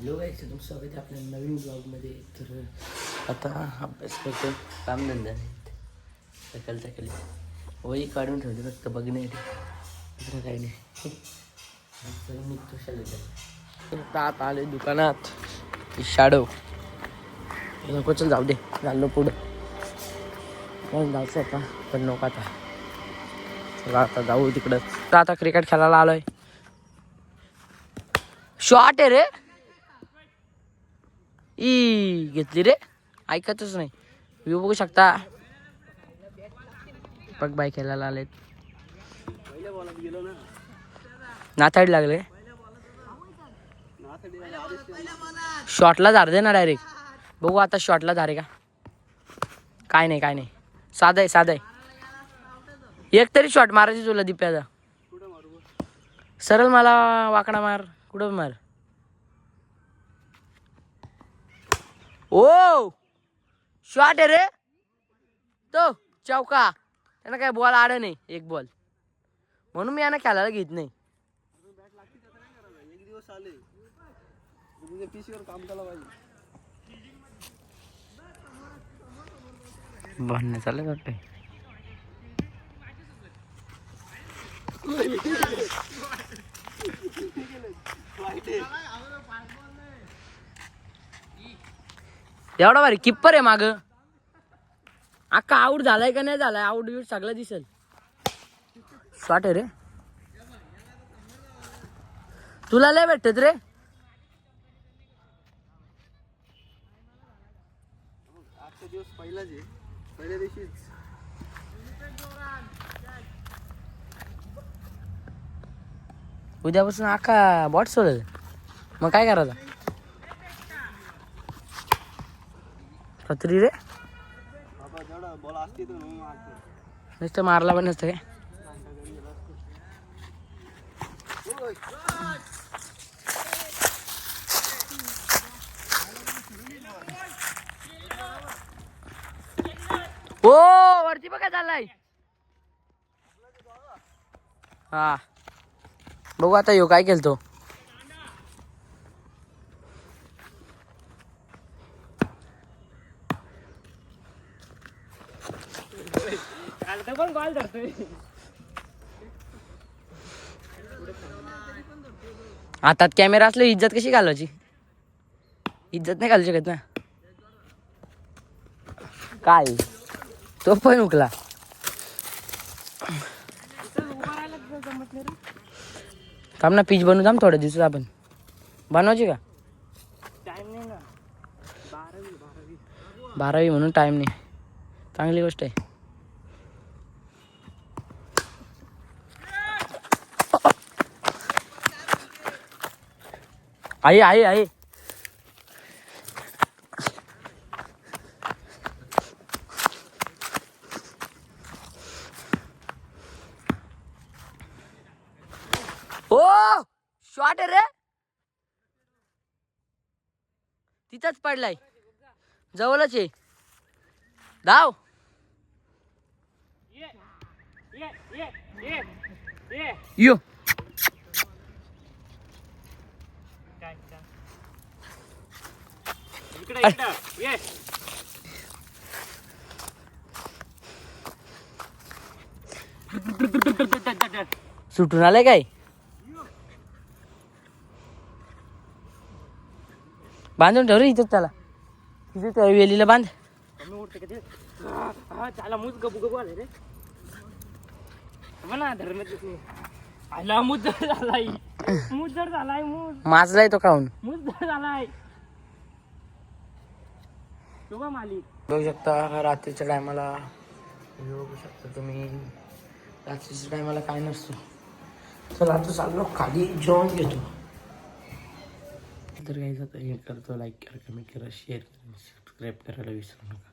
Hello गाईस, तुमचं स्वागत आहे आपल्या नवीन ब्लॉगमध्ये. तर आता अभ्यास करतो, कामधंदा सकाळी वही काढून ठेवली फक्त बघणे दुसरं काही नाही. चल निघतो शाळेत. आता आले दुकानात शाडो नको, चल जाऊ दे, झालो पुढं मग जायचं आता, पण नको आता. चला आता जाऊ तिकडं. तर आता क्रिकेट खेळायला आलोय. शॉट आहे रे, ई घेतली रे, ऐकतच नाही. व्ह्यू बघू शकता. बघ बाय खेळायला आलेत. नाथाड लागले, शॉटला झार दे ना डायरेक्ट. बघू आता शॉटला झारे का. काय नाही साधा आहे. एक तरी शॉट मारायची तुला दिप्याचा. सरळ मला वाकडा मार, कुठं मार. ओ शॉट आहे रे तो, चौका. त्यांना काय बॉल आड नाही, एक बॉल, म्हणून मी यांना खेळायला घेत नाही. भांडणं चाललं वाटतंय. एवढा भारी किप्पर आहे माग. अख्खा आऊट झालाय का नाही झालाय, आऊट बिऊट सगळं दिसेल. शॉट आहे रे, तुला लय भेटत रे. पहिल्या दिवशीच उद्यापासून अख्खा बॉट सोडेल, मग काय करायचं. खत्री रे, बॉल असते नुसतं मारला पण नसतं काय. ओ वरती बघा चाललाय. हा बघू आता यो काय केलतो. हातात कॅमेरा असलो इज्जत कशी घालवायची. इज्जत नाही घालू शकत ना. काय तो पण उकला. थांब ना, पीच बनवू. थांब थोड्या दिवसात आपण बनवायची का. टाइम नाही ना, 12वी म्हणून टाइम नाही. चांगली गोष्ट आहे. आहे ओ शॉट आहे रे, तिथंच पडलाय, जवळच आहे. धाव. यो सुटून आलाय काय. बांधून ठेव रे इथं, त्याला तिथे त्या वेलीला बांध. माजलाय तो खाऊन. बघू शकता रात्रीच्या टायमाला, बघू शकता तुम्ही रात्रीच्या टायमाला काय नसतो. चला आता चाललो खाली, जेवण घेतो. तर काही हे करतो, लाईक करा, कमेंट करा, शेअर करा, सबस्क्राईब करायला विसरू नका.